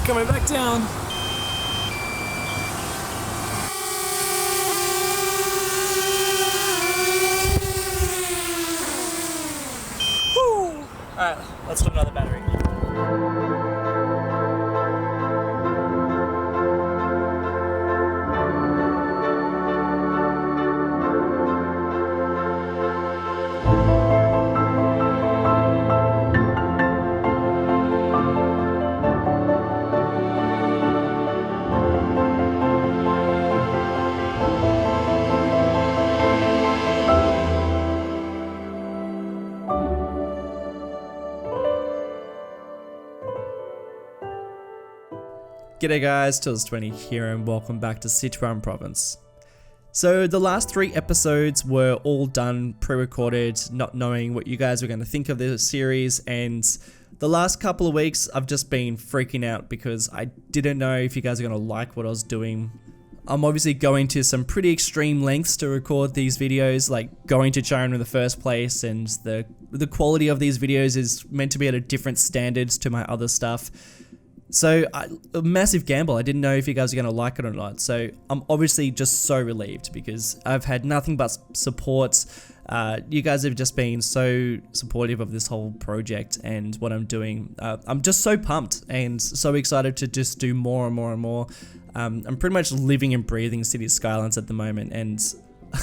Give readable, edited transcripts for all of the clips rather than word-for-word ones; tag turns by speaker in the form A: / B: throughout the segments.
A: Coming back down. Woo! Alright, let's put another battery. G'day guys, Tills20 here and welcome back to Sichuan Province. So the last 3 episodes were all done pre-recorded, not knowing what you guys were going to think of the series, and the last couple of weeks I've just been freaking out because I didn't know if you guys are going to like what I was doing. I'm obviously going to some pretty extreme lengths to record these videos, like going to China in the first place, and the quality of these videos is meant to be at a different standards to my other stuff. So, a massive gamble. I didn't know if you guys are going to like it or not. So, I'm obviously just so relieved because I've had nothing but support. You guys have just been so supportive of this whole project and what I'm doing. I'm just so pumped and so excited to just do more and more and more. I'm pretty much living and breathing Cities Skylines at the moment, and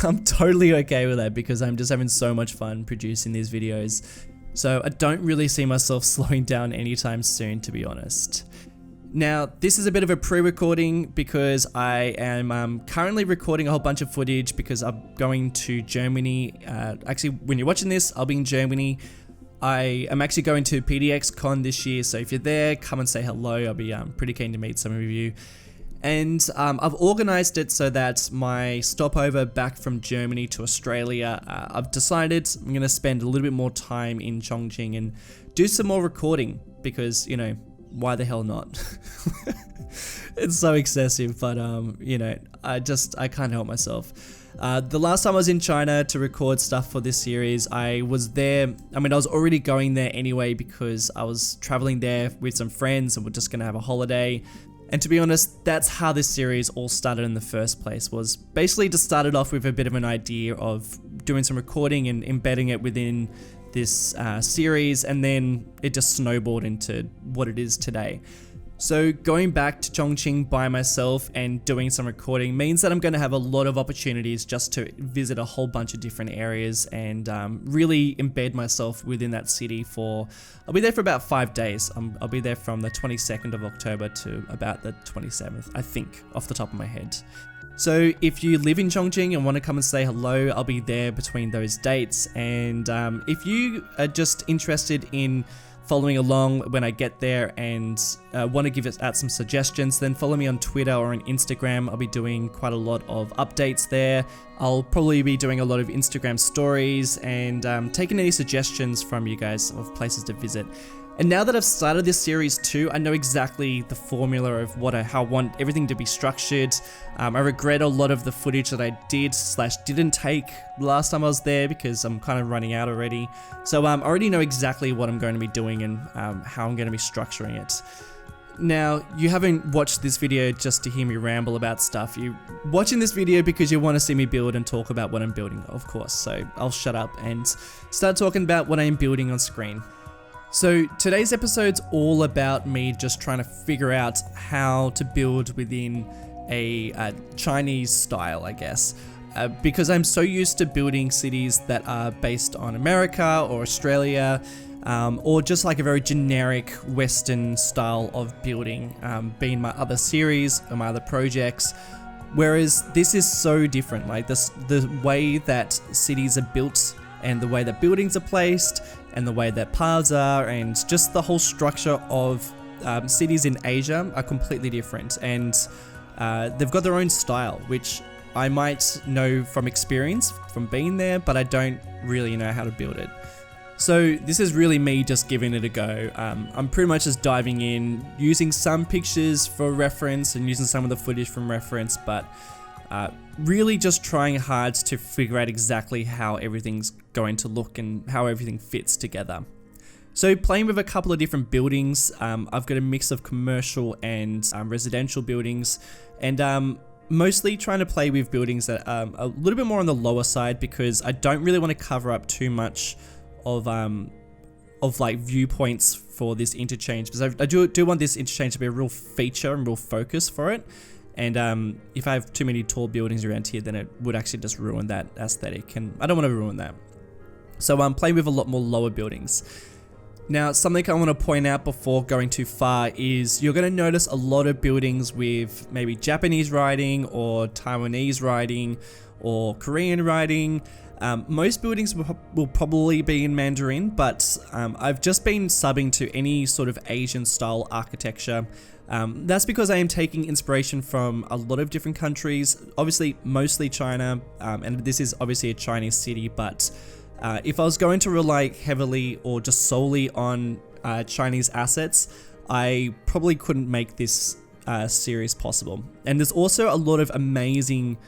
A: I'm totally okay with that because I'm just having so much fun producing these videos. So I don't really see myself slowing down anytime soon, to be honest. Now, this is a bit of a pre-recording because I am currently recording a whole bunch of footage because I'm going to Germany. Actually, when you're watching this, I'll be in Germany. I am actually going to PDXCon this year, so if you're there, come and say hello. I'll be pretty keen to meet some of you. And I've organized it so that my stopover back from Germany to Australia, I've decided I'm going to spend a little bit more time in Chongqing and do some more recording because, you know, why the hell not? It's so excessive, but, you know, I can't help myself. The last time I was in China to record stuff for this series, I was there. I mean, I was already going there anyway because I was traveling there with some friends and we're just going to have a holiday. And to be honest, that's how this series all started in the first place, was basically just started off with a bit of an idea of doing some recording and embedding it within this series, and then it just snowballed into what it is today. So going back to Chongqing by myself and doing some recording means that I'm going to have a lot of opportunities just to visit a whole bunch of different areas and really embed myself within that city I'll be there for about 5 days. I'll be there from the 22nd of October to about the 27th, I think, off the top of my head. So if you live in Chongqing and want to come and say hello, I'll be there between those dates. And if you are just interested in following along when I get there and want to give it out some suggestions, then follow me on Twitter or on Instagram. I'll be doing quite a lot of updates there. I'll probably be doing a lot of Instagram stories and taking any suggestions from you guys of places to visit. And now that I've started this series too, I know exactly the formula of how I want everything to be structured. I regret a lot of the footage that I didn't take last time I was there because I'm kind of running out already. So I already know exactly what I'm going to be doing and how I'm going to be structuring it. Now, you haven't watched this video just to hear me ramble about stuff. You're watching this video because you want to see me build and talk about what I'm building, of course. So I'll shut up and start talking about what I'm building on screen. So today's episode's all about me just trying to figure out how to build within a Chinese style, I guess. Because I'm so used to building cities that are based on America or Australia, or just like a very generic Western style of building, being my other series or my other projects. Whereas this is so different, like the way that cities are built and the way that buildings are placed and the way that paths are and just the whole structure of cities in Asia are completely different, and they've got their own style, which I might know from experience from being there, but I don't really know how to build it. So this is really me just giving it a go. I'm pretty much just diving in, using some pictures for reference and using some of the footage from reference, but really just trying hard to figure out exactly how everything's going to look and how everything fits together. So playing with a couple of different buildings, I've got a mix of commercial and residential buildings, and mostly trying to play with buildings that are a little bit more on the lower side, because I don't really want to cover up too much of like viewpoints for this interchange, because I do want this interchange to be a real feature and real focus for it. And if I have too many tall buildings around here, then it would actually just ruin that aesthetic, and I don't want to ruin that. So I'm playing with a lot more lower buildings. Now, something I want to point out before going too far is you're going to notice a lot of buildings with maybe Japanese writing or Taiwanese writing or Korean writing. Most buildings will probably be in Mandarin, but I've just been subbing to any sort of Asian style architecture. That's because I am taking inspiration from a lot of different countries, obviously mostly China, and this is obviously a Chinese city, but if I was going to rely heavily or just solely on Chinese assets, I probably couldn't make this series possible. And there's also a lot of amazing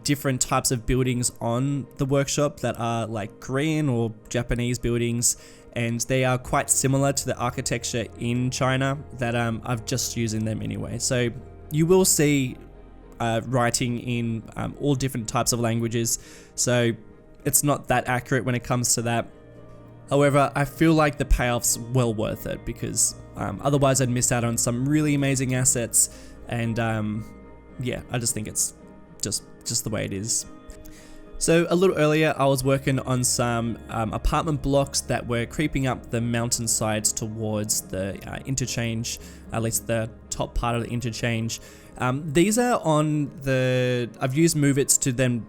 A: different types of buildings on the workshop that are like Korean or Japanese buildings, and they are quite similar to the architecture in China that I've just using them anyway. So you will see writing in all different types of languages, so it's not that accurate when it comes to that. However, I feel like the payoff's well worth it, because otherwise I'd miss out on some really amazing assets, and yeah, I just think it's just the way it is. So a little earlier, I was working on some apartment blocks that were creeping up the mountain sides towards the interchange, at least the top part of the interchange. These are on I've used move-its to then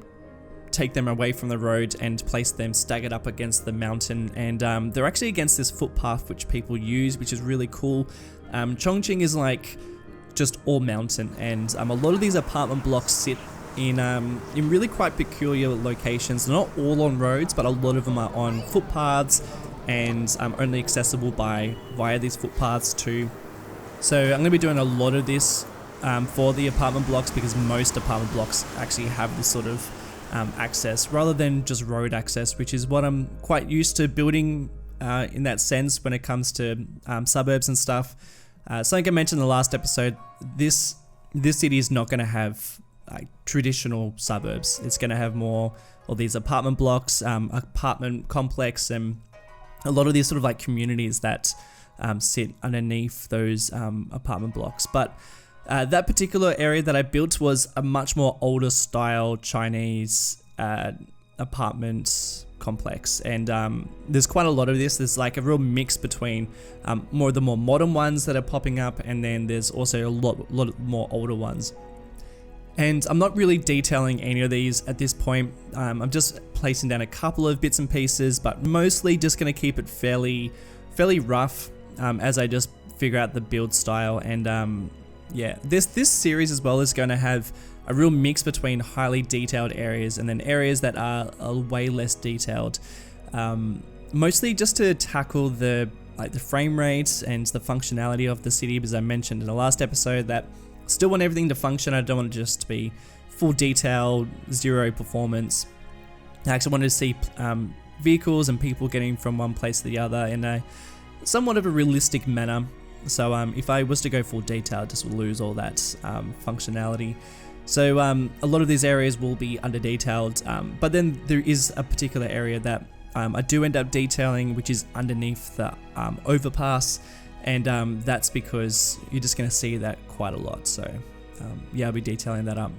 A: take them away from the road and place them staggered up against the mountain, and they're actually against this footpath which people use, which is really cool. Chongqing is like just all mountain, and a lot of these apartment blocks sit in really quite peculiar locations. They're not all on roads, but a lot of them are on footpaths and only accessible via these footpaths too. So I'm going to be doing a lot of this for the apartment blocks, because most apartment blocks actually have this sort of access rather than just road access, which is what I'm quite used to building in that sense when it comes to suburbs and stuff. So like I mentioned in the last episode, this city is not going to have like traditional suburbs. It's going to have more of these apartment blocks, apartment complex, and a lot of these sort of like communities that sit underneath those apartment blocks. But that particular area that I built was a much more older style Chinese apartment complex, and there's quite a lot of this. There's like a real mix between more of the more modern ones that are popping up, and then there's also a lot more older ones. And I'm not really detailing any of these at this point. I'm just placing down a couple of bits and pieces, but mostly just going to keep it fairly rough as I just figure out the build style. And yeah, this series as well is going to have a real mix between highly detailed areas and then areas that are way less detailed. Mostly just to tackle the frame rates and the functionality of the city, because I mentioned in the last episode that still want everything to function. I don't want it just to be full detail, zero performance. I actually wanted to see vehicles and people getting from one place to the other in a somewhat of a realistic manner. So if I was to go full detail, I just will lose all that functionality. So a lot of these areas will be under detailed, but then there is a particular area that I do end up detailing, which is underneath the overpass. And that's because you're just going to see that quite a lot. So yeah, I'll be detailing that up.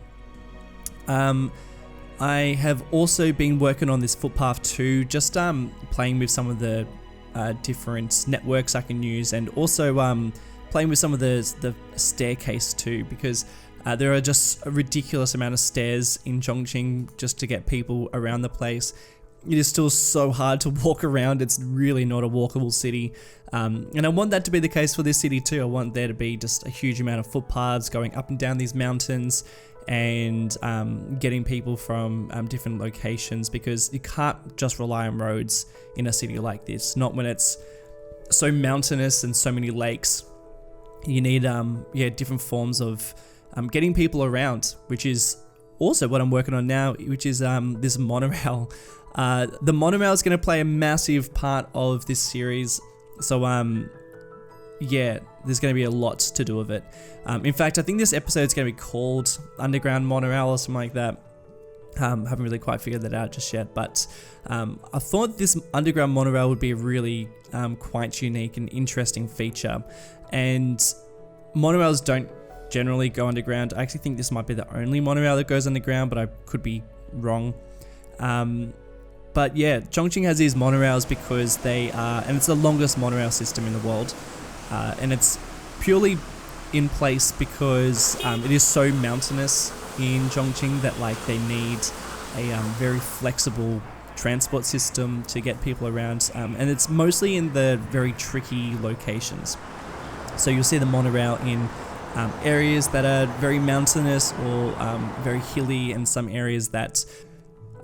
A: I have also been working on this footpath too, just playing with some of the different networks I can use, and also playing with some of the staircase too, because there are just a ridiculous amount of stairs in Chongqing just to get people around the place. It is still so hard to walk around. It's really not a walkable city. And I want that to be the case for this city too. I want there to be just a huge amount of footpaths going up and down these mountains, and getting people from different locations, because you can't just rely on roads in a city like this, not when it's so mountainous and so many lakes. You need different forms of getting people around, which is also what I'm working on now, which is this monorail. The monorail is going to play a massive part of this series. So yeah, there's going to be a lot to do with it. In fact, I think this episode is going to be called Underground Monorail or something like that. Haven't really quite figured that out just yet, but I thought this underground monorail would be a really quite unique and interesting feature. And monorails don't generally go underground. I actually think this might be the only monorail that goes underground, but I could be wrong. But yeah, Chongqing has these monorails because they are, and it's the longest monorail system in the world, and it's purely in place because it is so mountainous in Chongqing that like they need a very flexible transport system to get people around, and it's mostly in the very tricky locations. So you'll see the monorail in areas that are very mountainous or very hilly, and some areas that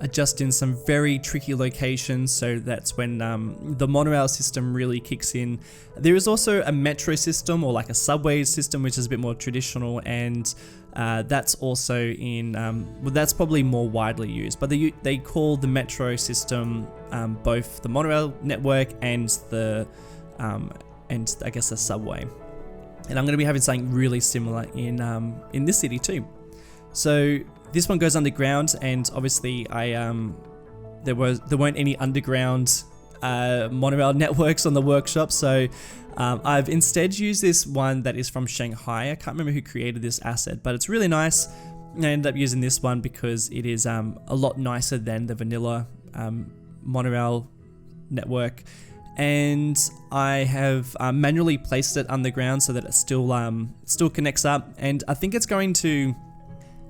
A: are just in some very tricky locations. So that's when the monorail system really kicks in. There is also a metro system, or like a subway system, which is a bit more traditional, and that's also in, well, that's probably more widely used, but they call the metro system both the monorail network and the and I guess the subway. And I'm going to be having something really similar in this city too. So this one goes underground, and obviously there weren't any underground monorail networks on the workshop, so I've instead used this one that is from Shanghai. I can't remember who created this asset, but it's really nice. I ended up using this one because it is a lot nicer than the vanilla monorail network, and I have manually placed it underground so that it still connects up, and I think it's going to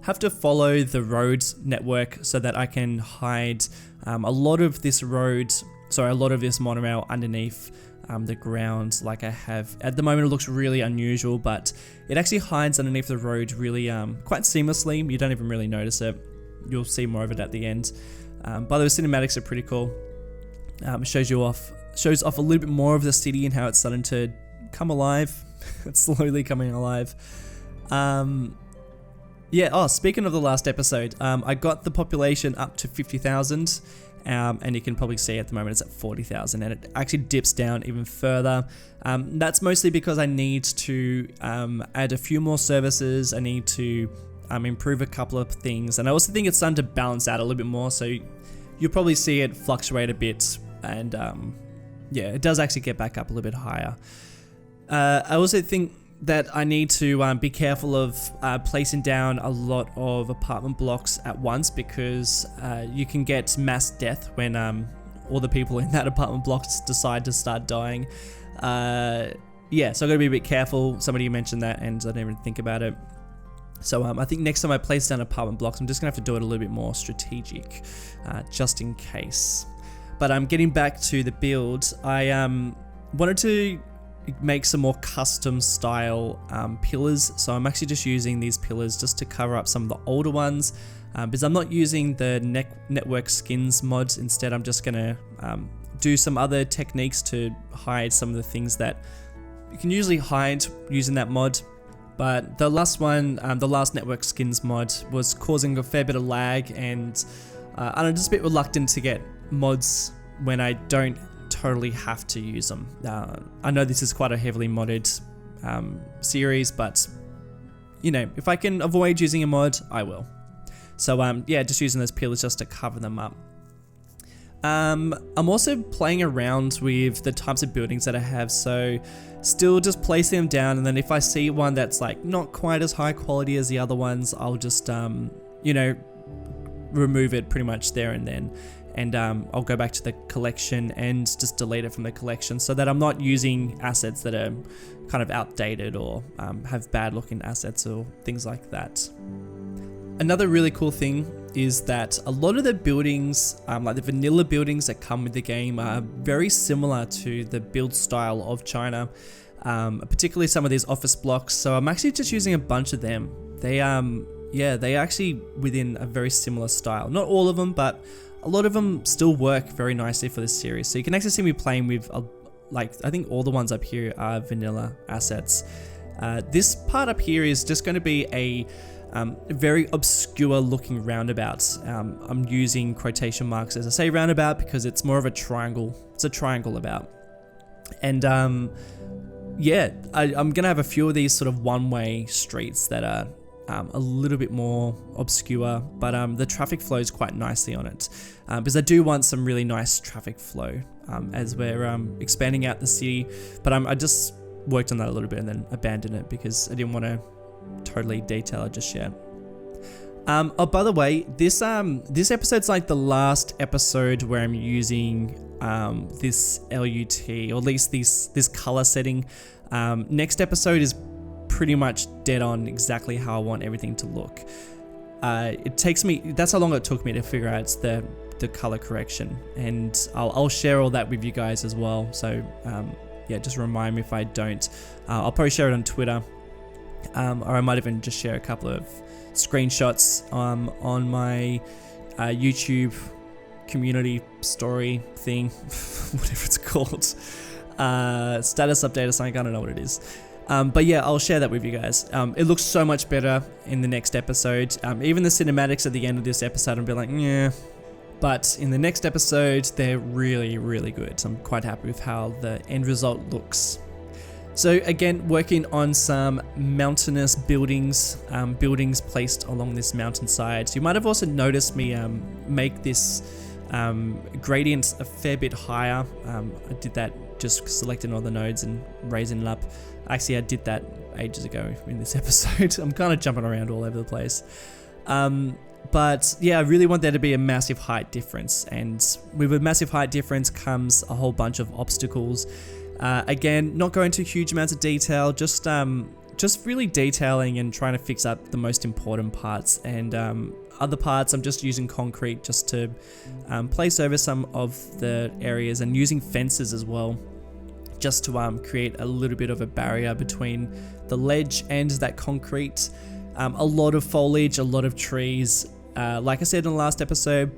A: have to follow the road network so that I can hide a lot of this monorail underneath the ground like I have. At the moment it looks really unusual, but it actually hides underneath the road really quite seamlessly. You don't even really notice it. You'll see more of it at the end. By the way, cinematics are pretty cool. It shows off a little bit more of the city and how it's starting to come alive. It's slowly coming alive. Yeah, oh, speaking of the last episode, I got the population up to 50,000, and you can probably see at the moment it's at 40,000, and it actually dips down even further. That's mostly because I need to add a few more services. I need to improve a couple of things, and I also think it's starting to balance out a little bit more, so you'll probably see it fluctuate a bit, and yeah, it does actually get back up a little bit higher. I also think that I need to be careful of placing down a lot of apartment blocks at once, because you can get mass death when all the people in that apartment block decide to start dying. Yeah, so I've got to be a bit careful. Somebody mentioned that and I didn't even think about it. So I think next time I place down apartment blocks, I'm just going to have to do it a little bit more strategic, just in case. But getting back to the build, I wanted to make some more custom style pillars. So I'm actually just using these pillars just to cover up some of the older ones, because I'm not using the network skins mods. Instead, I'm just gonna do some other techniques to hide some of the things that you can usually hide using that mod. But the last one, the last network skins mod, was causing a fair bit of lag, and I'm just a bit reluctant to get mods when I don't totally have to use them. I know this is quite a heavily modded series, but you know, if I can avoid using a mod, I will. So yeah, just using those pillars just to cover them up. I'm also playing around with the types of buildings that I have, so still just placing them down, and then if I see one that's like not quite as high quality as the other ones, I'll just you know, remove it pretty much there and then. And I'll go back to the collection and just delete it from the collection, so that I'm not using assets that are kind of outdated or have bad looking assets or things like that. Another really cool thing is that a lot of the buildings, like the vanilla buildings that come with the game, are very similar to the build style of China, particularly some of these office blocks. So I'm actually just using a bunch of them. Yeah, they actually within a very similar style. Not all of them, but a lot of them still work very nicely for this series. So you can actually see me playing with, like, I think all the ones up here are vanilla assets. This part up here is just going to be a very obscure looking roundabout. I'm using quotation marks as I say roundabout because it's more of a triangle. It's a triangle about. And yeah, I'm gonna have a few of these sort of one-way streets that are a little bit more obscure, but the traffic flows quite nicely on it, because I do want some really nice traffic flow as we're expanding out the city. But I just worked on that a little bit and then abandoned it because I didn't want to totally detail it just yet. Oh, by the way, this episode's like the last episode where I'm using this LUT, or at least this color setting. Next episode is pretty much dead on exactly how I want everything to look. That's how long it took me to figure out the color correction, and I'll share all that with you guys as well. So yeah, just remind me if I don't. I'll probably share it on Twitter, or I might even just share a couple of screenshots on my YouTube community story thing, whatever it's called, status update or something. I don't know what it is. But yeah, I'll share that with you guys. It looks so much better in the next episode. Even the cinematics at the end of this episode, I'll be like, yeah. But in the next episode, they're really, really good. So I'm quite happy with how the end result looks. So again, working on some mountainous buildings, buildings placed along this mountainside. So you might have also noticed me make this gradient a fair bit higher. I did that just selecting all the nodes and raising it up. Actually, I did that ages ago in this episode. I'm kind of jumping around all over the place. But yeah, I really want there to be a massive height difference. And with a massive height difference comes a whole bunch of obstacles. Again, not going into huge amounts of detail, just really detailing and trying to fix up the most important parts. And other parts, I'm just using concrete just to place over some of the areas, and using fences as well, just to create a little bit of a barrier between the ledge and that concrete. A lot of foliage, a lot of trees. Like I said in the last episode,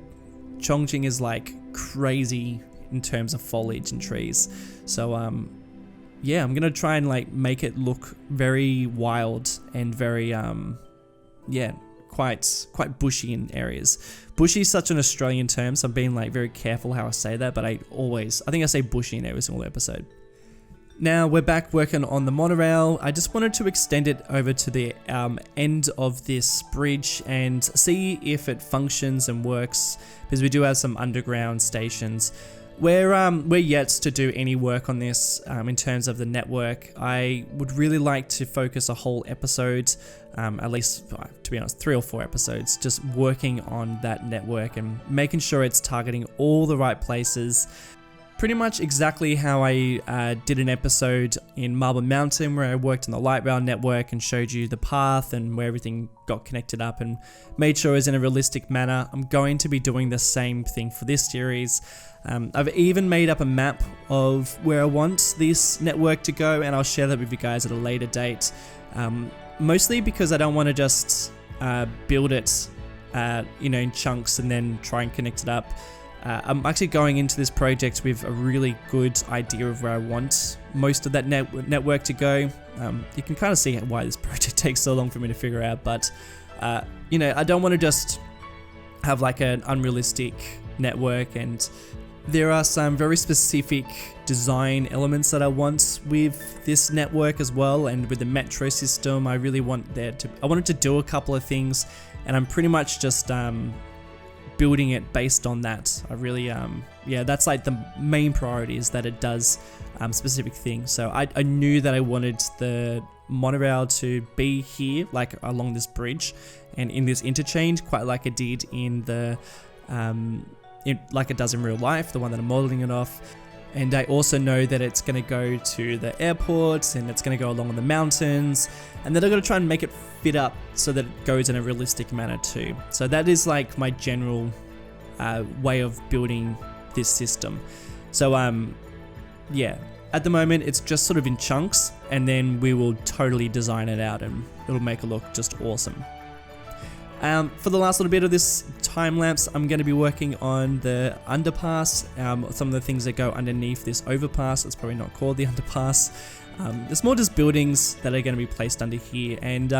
A: Chongqing is like crazy in terms of foliage and trees. So yeah, I'm gonna try and like make it look very wild and very yeah, quite bushy in areas. Bushy is such an Australian term, so I'm being like very careful how I say that, but I think I say bushy in every single episode. Now we're back working on the monorail. I just wanted to extend it over to the end of this bridge and see if it functions and works, because we do have some underground stations. We're yet to do any work on this in terms of the network. I would really like to focus a whole episode, at least, to be honest, 3 or 4 episodes, just working on that network and making sure it's targeting all the right places. Pretty much exactly how I did an episode in Marble Mountain, where I worked on the light rail network and showed you the path and where everything got connected up and made sure it was in a realistic manner. I'm going to be doing the same thing for this series. I've even made up a map of where I want this network to go, and I'll share that with you guys at a later date. Mostly because I don't want to just build it in chunks and then try and connect it up. I'm actually going into this project with a really good idea of where I want most of that network to go. You can kind of see why this project takes so long for me to figure out, but I don't want to just have like an unrealistic network, and there are some very specific design elements that I want with this network as well, and with the metro system. I really want I wanted to do a couple of things, and I'm pretty much just building it based on that. I really that's like the main priority, is that it does specific things. So I knew that I wanted the monorail to be here, like along this bridge and in this interchange, quite like it did in the like it does in real life, the one that I'm modeling it off. And I also know that it's going to go to the airport, and it's going to go along the mountains, and then I'm going to try and make it fit up so that it goes in a realistic manner too. So that is like my general way of building this system. So yeah, at the moment it's just sort of in chunks, and then we will totally design it out and it'll make it look just awesome. For the last little bit of this time lapse, I'm going to be working on the underpass, some of the things that go underneath this overpass. It's probably not called the underpass. There's more just buildings that are going to be placed under here, and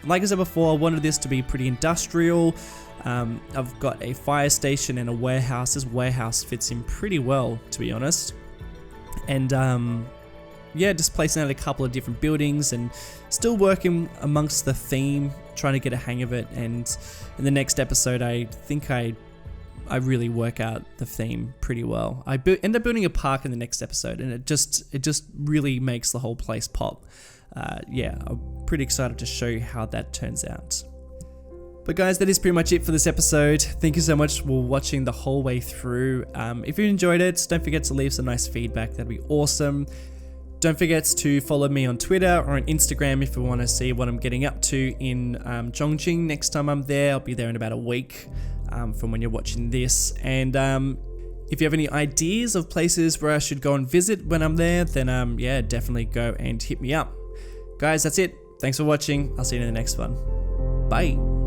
A: like I said before, I wanted this to be pretty industrial. I've got a fire station and a warehouse. This warehouse fits in pretty well, to be honest. and yeah, just placing out a couple of different buildings and still working amongst the theme, trying to get a hang of it. And in the next episode, I think I really work out the theme pretty well. I end up building a park in the next episode, and it just really makes the whole place pop. Yeah, I'm pretty excited to show you how that turns out. But guys, that is pretty much it for this episode. Thank you so much for watching the whole way through. If you enjoyed it, don't forget to leave some nice feedback. That'd be awesome. Don't forget to follow me on Twitter or on Instagram if you want to see what I'm getting up to in Chongqing next time I'm there. I'll be there in about a week from when you're watching this. And if you have any ideas of places where I should go and visit when I'm there, then yeah, definitely go and hit me up. Guys, that's it. Thanks for watching. I'll see you in the next one. Bye.